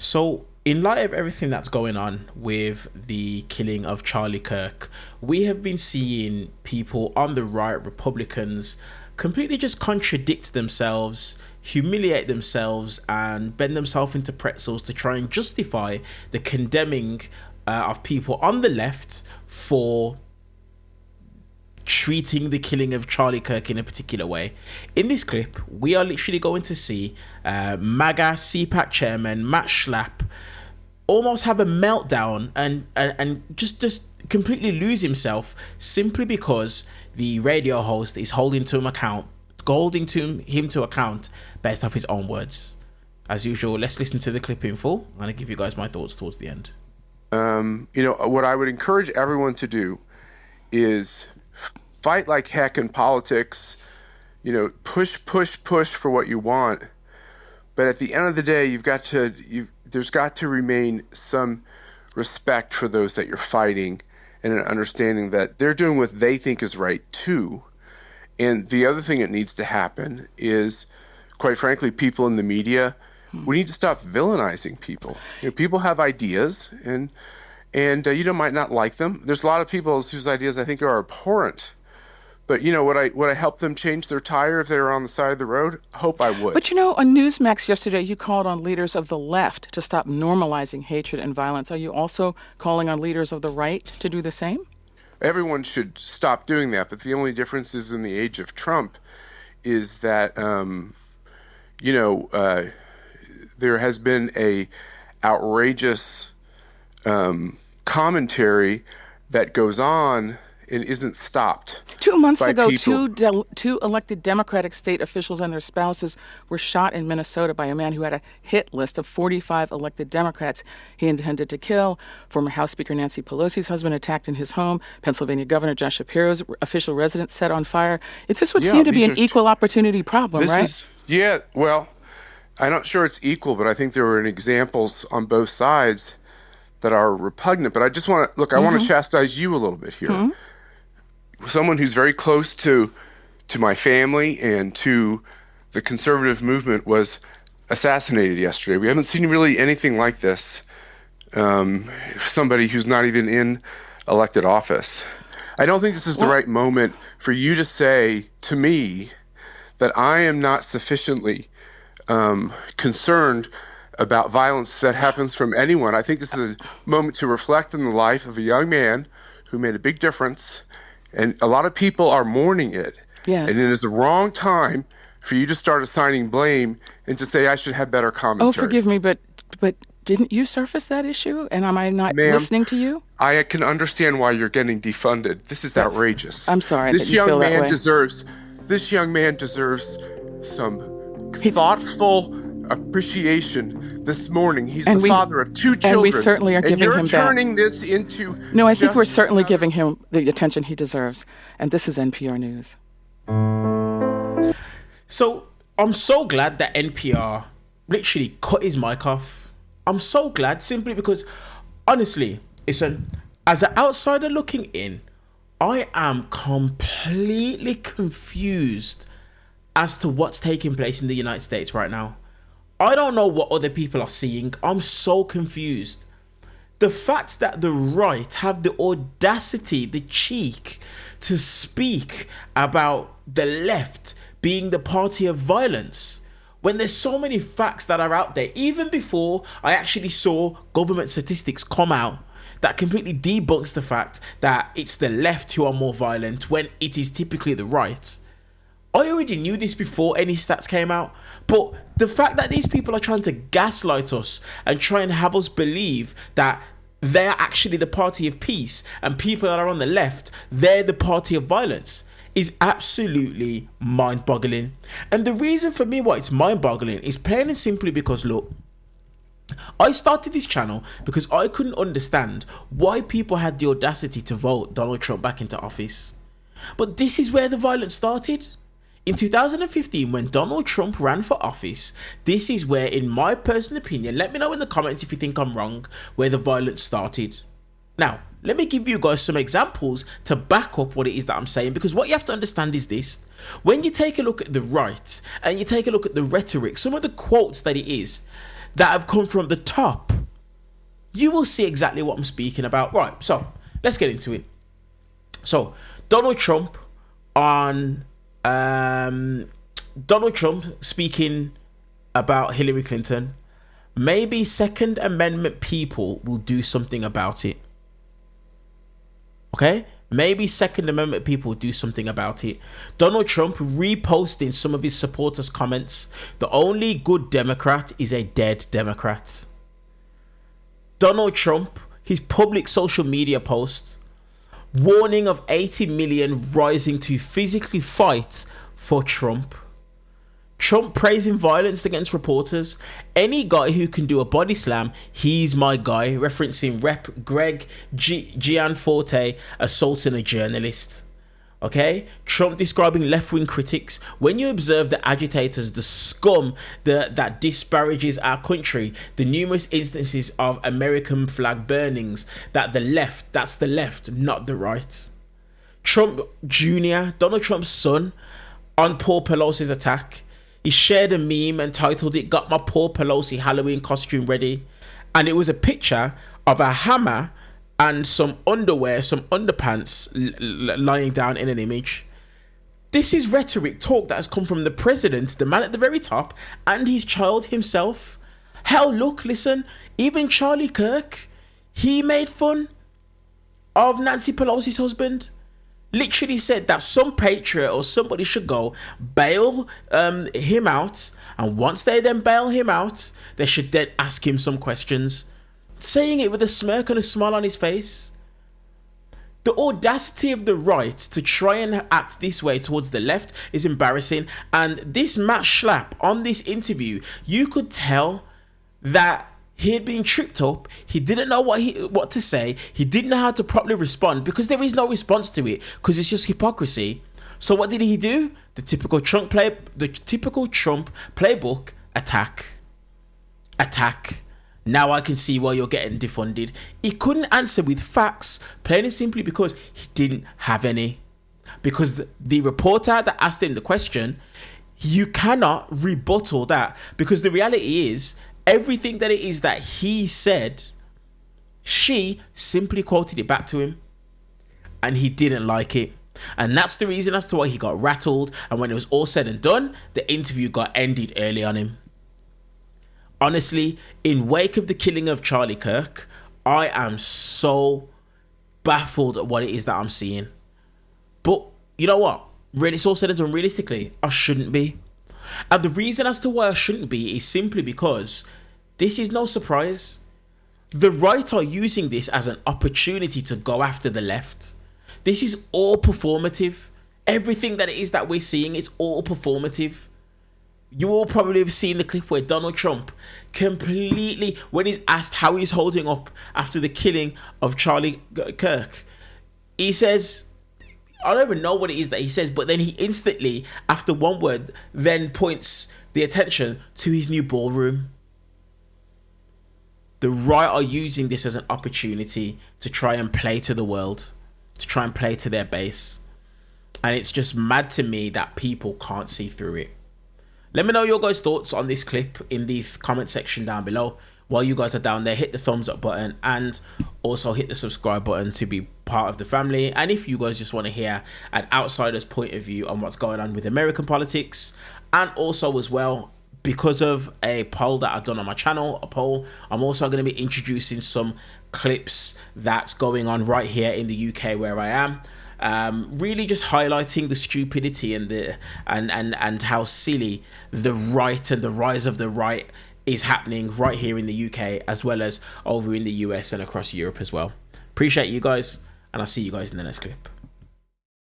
So, in light of everything that's going on with the killing of Charlie Kirk, we have been seeing people on the right, Republicans, completely just contradict themselves, humiliate themselves, and bend themselves into pretzels to try and justify the condemning of people on the left for treating the killing of Charlie Kirk in a particular way. In this clip, we are literally going to see MAGA CPAC Chairman Matt Schlapp almost have a meltdown and just completely lose himself simply because the radio host is holding him to account based off his own words. As usual, let's listen to the clip in full. I'm going to give you guys my thoughts towards the end. What I would encourage everyone to do is fight like heck in politics, push for what you want. But at the end of the day, there's got to remain some respect for those that you're fighting and an understanding that they're doing what they think is right too. And the other thing that needs to happen is, quite frankly, people in the media, we need to stop villainizing people. People have ideas and you might not like them. There's a lot of people whose ideas I think are abhorrent. But would I help them change their tire if they were on the side of the road? I hope I would. But on Newsmax yesterday, you called on leaders of the left to stop normalizing hatred and violence. Are you also calling on leaders of the right to do the same? Everyone should stop doing that. But the only difference is in the age of Trump is that, there has been a outrageous commentary that goes on and isn't stopped. 2 months ago, two elected Democratic state officials and their spouses were shot in Minnesota by a man who had a hit list of 45 elected Democrats he intended to kill. Former House Speaker Nancy Pelosi's husband attacked in his home. Pennsylvania Governor Josh Shapiro's official residence set on fire. This would seem to be an equal opportunity problem, right? Well, I'm not sure it's equal, but I think there were examples on both sides that are repugnant. But I just want to, I want to chastise you a little bit here. Mm-hmm. Someone who's very close to my family and to the conservative movement was assassinated yesterday. We haven't seen really anything like this. Somebody who's not even in elected office. I don't think this is the right moment for you to say to me that I am not sufficiently concerned about violence that happens from anyone. I think this is a moment to reflect on the life of a young man who made a big difference. And a lot of people are mourning it. Yes. And it is the wrong time for you to start assigning blame and to say I should have better commentary. Oh, forgive me, but didn't you surface that issue? And am I not listening to you? I can understand why you're getting defunded. This is outrageous. I'm sorry that you feel that way. This young man deserves some thoughtful appreciation this morning. He's the father of two children. And we certainly are giving him that. And you're turning this into... No, I think we're certainly giving him the attention he deserves. And this is NPR News. So, I'm so glad that NPR literally cut his mic off. I'm so glad simply because, honestly, listen, as an outsider looking in, I am completely confused as to what's taking place in the United States right now. I don't know what other people are seeing. I'm so confused. The fact that the right have the audacity, the cheek to speak about the left being the party of violence, when there's so many facts that are out there, even before I actually saw government statistics come out that completely debunks the fact that it's the left who are more violent when it is typically the right. I already knew this before any stats came out, but the fact that these people are trying to gaslight us and try and have us believe that they're actually the party of peace and people that are on the left, they're the party of violence, is absolutely mind-boggling. And the reason for me why it's mind-boggling is plain and simply because, look, I started this channel because I couldn't understand why people had the audacity to vote Donald Trump back into office. But this is where the violence started. In 2015, when Donald Trump ran for office, this is where, in my personal opinion, let me know in the comments if you think I'm wrong, where the violence started. Now, let me give you guys some examples to back up what it is that I'm saying, because what you have to understand is this. When you take a look at the right and you take a look at the rhetoric, some of the quotes that it is, that have come from the top, you will see exactly what I'm speaking about. Right, so let's get into it. So Donald Trump speaking about Hillary Clinton. Maybe Second Amendment people will do something about it. Okay? Maybe Second Amendment people will do something about it. Donald Trump reposting some of his supporters' comments. The only good Democrat is a dead Democrat. Donald Trump, his public social media posts, warning of 80 million rising to physically fight for Trump. Trump praising violence against reporters. Any guy who can do a body slam, he's my guy. Referencing Rep. Greg Gianforte assaulting a journalist. Okay? Trump describing left-wing critics. When you observe the agitators, the scum that disparages our country, the numerous instances of American flag burnings, that's the left, not the right. Trump Jr., Donald Trump's son, on Paul Pelosi's attack. He shared a meme and titled it, "Got my Paul Pelosi Halloween costume ready." And it was a picture of a hammer and some underwear, some underpants lying down in an image. This is rhetoric talk that has come from the president, the man at the very top, and his child himself. Hell, look, listen, even Charlie Kirk, he made fun of Nancy Pelosi's husband. Literally said that some patriot or somebody should go bail him out, and once they then bail him out, they should then ask him some questions. Saying it with a smirk and a smile on his face. The audacity of the right to try and act this way towards the left is embarrassing. And this Matt Schlapp on this interview, you could tell that he had been tripped up. He didn't know what to say. He didn't know how to properly respond because there is no response to it because it's just hypocrisy. So what did he do? The typical Trump playbook: attack. Now I can see why you're getting defunded. He couldn't answer with facts, plain and simply because he didn't have any. Because the reporter that asked him the question, you cannot rebuttal that, because the reality is, everything that it is that he said, she simply quoted it back to him, and he didn't like it. And that's the reason as to why he got rattled, and when it was all said and done, the interview got ended early on him. Honestly, in wake of the killing of Charlie Kirk, I am so baffled at what it is that I'm seeing. But you know what? When it's all said and done, realistically, I shouldn't be. And the reason as to why I shouldn't be is simply because this is no surprise. The right are using this as an opportunity to go after the left. This is all performative. Everything that it is that we're seeing is all performative. You all probably have seen the clip where Donald Trump completely, when he's asked how he's holding up after the killing of Charlie Kirk, he says, I don't even know what it is that he says, but then he instantly, after one word, then points the attention to his new ballroom. The right are using this as an opportunity to try and play to the world, to try and play to their base. And it's just mad to me that people can't see through it. Let me know your guys' thoughts on this clip in the comment section down below. While you guys are down there, hit the thumbs up button and also hit the subscribe button to be part of the family. And if you guys just want to hear an outsider's point of view on what's going on with American politics, and also as well, because of a poll that I've done on my channel, I'm also going to be introducing some clips that's going on right here in the UK where I am. Really just highlighting the stupidity and the and how silly the right and the rise of the right is happening right here in the UK, as well as over in the US and across Europe as well. Appreciate you guys, and I'll see you guys in the next clip.